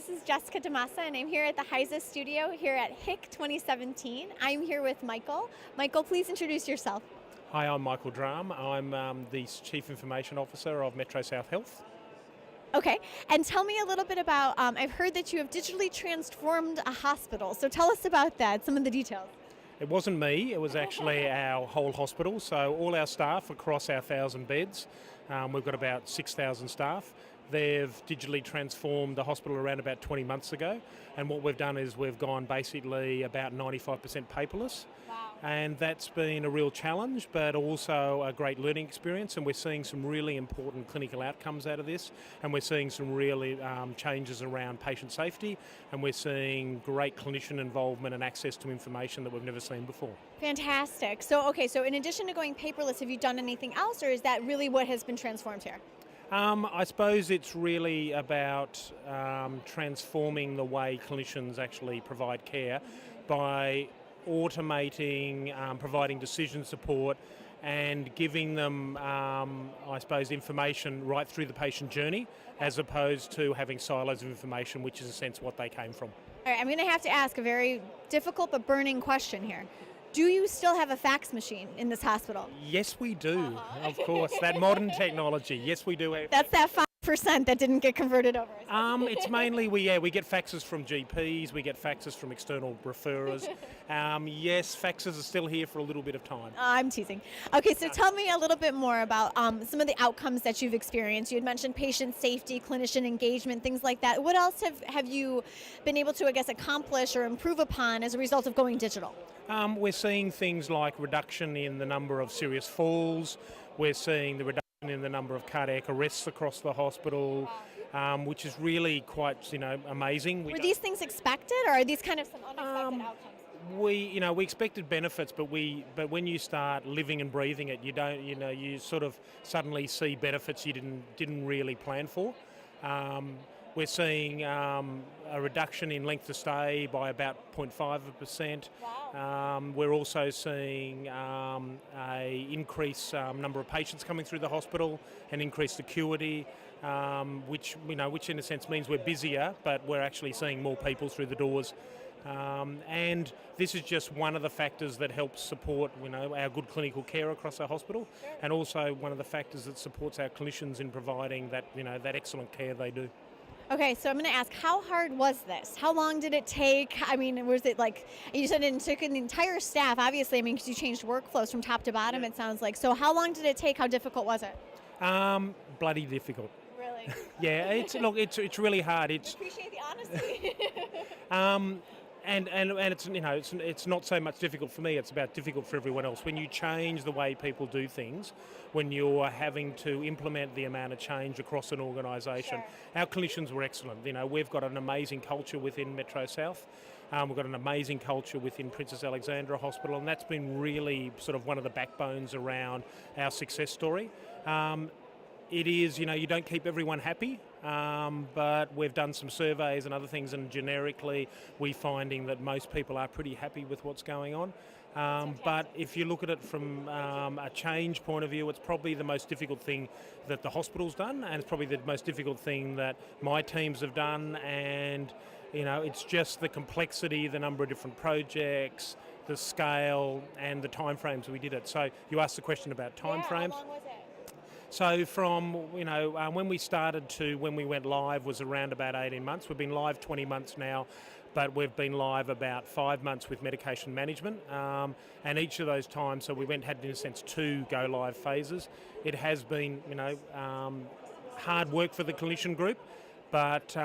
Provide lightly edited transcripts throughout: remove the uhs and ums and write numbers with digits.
this is Jessica DeMassa, and I'm here at the HISA studio here at HIC 2017. I'm here with Michael. Michael, please introduce yourself. Hi, I'm Michael Drum. I'm the Chief Information Officer of Metro South Health. Okay, and tell me a little bit about, I've heard that you have digitally transformed a hospital, so tell us about that, some of the details. It wasn't me, it was actually our whole hospital. So all our staff across our 1,000 beds, we've got about 6,000 staff. They've digitally transformed the hospital around about 20 months ago, and what we've done is we've gone basically about 95% paperless. Wow. And that's been a real challenge, but also a great learning experience, and we're seeing some really important clinical outcomes out of this, and we're seeing some really changes around patient safety, and we're seeing great clinician involvement and access to information that we've never seen before. Fantastic. So in addition to going paperless, have you done anything else, or is that really what has been transformed here? I suppose it's really about transforming the way clinicians actually provide care by automating, providing decision support and giving them, I suppose, information right through the patient journey, as opposed to having silos of information, which is in a sense what they came from. All right, I'm going to have to ask a very difficult but burning question here. Do you still have a fax machine in this hospital? Yes, we do, of course. That modern technology, yes, we do. That's that 5% that didn't get converted over. It's mainly, we get faxes from GPs, we get faxes from external referrers. Yes, faxes are still here for a little bit of time. I'm teasing. Okay, so tell me a little bit more about some of the outcomes that you've experienced. You had mentioned patient safety, clinician engagement, things like that. What else have you been able to, I guess, accomplish or improve upon as a result of going digital? We're seeing things like reduction in the number of serious falls. We're seeing the reduction in the number of cardiac arrests across the hospital, which is really quite, amazing. Were these things expected, or are these kind of some unexpected outcomes? We expected benefits, but when you start living and breathing it, you sort of suddenly see benefits you didn't really plan for. We're seeing a reduction in length of stay by about 0.5%. Wow. We're also seeing a increased number of patients coming through the hospital, an increased acuity, which in a sense means we're busier, but we're actually seeing more people through the doors. And this is just one of the factors that helps support, our good clinical care across our hospital, and also one of the factors that supports our clinicians in providing that, that excellent care they do. Okay, so I'm going to ask, how hard was this? How long did it take? I mean, was it like, you said it took an entire staff, obviously, because you changed workflows from top to bottom, It sounds like. So how long did it take? How difficult was it? Bloody difficult. Really? Yeah, it's really hard. I appreciate the honesty. And it's not so much difficult for me, it's about difficult for everyone else. When you change the way people do things, when you're having to implement the amount of change across an organisation, Sure. Our clinicians were excellent. We've got an amazing culture within Metro South. We've got an amazing culture within Princess Alexandra Hospital, and that's been really sort of one of the backbones around our success story. It is, you don't keep everyone happy, but we've done some surveys and other things, and generically we're finding that most people are pretty happy with what's going on. But if you look at it from a change point of view, it's probably the most difficult thing that the hospital's done, and it's probably the most difficult thing that my teams have done, and it's just the complexity, the number of different projects, the scale, and the timeframes we did it. So you asked the question about timeframes. How long was it? So from, when we started to when we went live was around about 18 months. We've been live 20 months now, but we've been live about 5 months with medication management. And each of those times, so we had in a sense 2 go live phases. It has been, hard work for the clinician group, but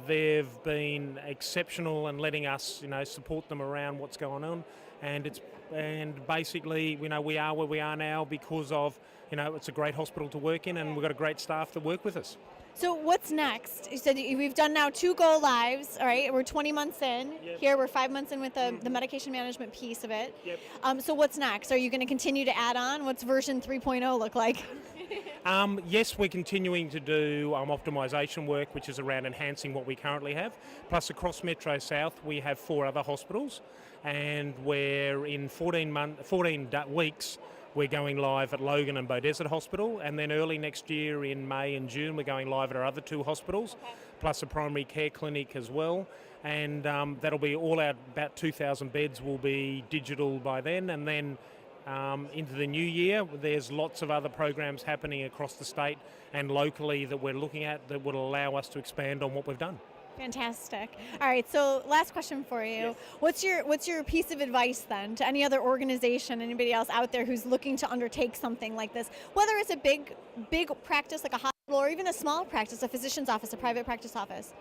they've been exceptional in letting us, support them around what's going on. And basically, we are where we are now because of, it's a great hospital to work in, and we've got a great staff that work with us. So what's next? You said we've done now 2 go lives, all right? We're 20 months in. Yep. Here we're 5 months in with the medication management piece of it. Yep. So what's next? Are you going to continue to add on? What's version 3.0 look like? Yes, we're continuing to do optimisation work, which is around enhancing what we currently have. Plus, across Metro South, we have 4 other hospitals, and we're in 14 weeks. we're going live at Logan and Beaudesert Hospital, and then early next year in May and June we're going live at our other 2 hospitals, plus a primary care clinic as well. And that'll be all our about 2,000 beds will be digital by then, and then into the new year there's lots of other programs happening across the state and locally that we're looking at that will allow us to expand on what we've done. Fantastic. All right, so last question for you. Yes. What's your piece of advice then to any other organization, anybody else out there who's looking to undertake something like this, whether it's a big practice like a hospital or even a small practice, a physician's office, a private practice office?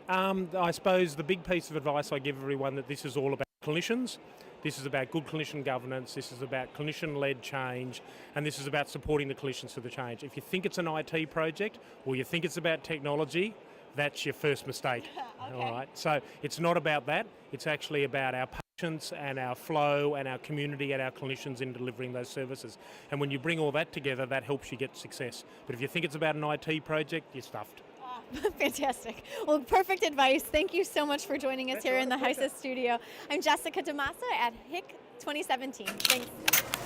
I suppose the big piece of advice I give everyone that this is all about clinicians. This is about good clinician governance, this is about clinician-led change, and this is about supporting the clinicians for the change. If you think it's an IT project or you think it's about technology, that's your first mistake. Okay. All right. So it's not about that. It's actually about our patients and our flow and our community and our clinicians in delivering those services. And when you bring all that together, that helps you get success. But if you think it's about an IT project, you're stuffed. Fantastic. Well, perfect advice. Thank you so much for joining us here in the HISA studio. I'm Jessica DeMassa at HIC 2017. Thanks.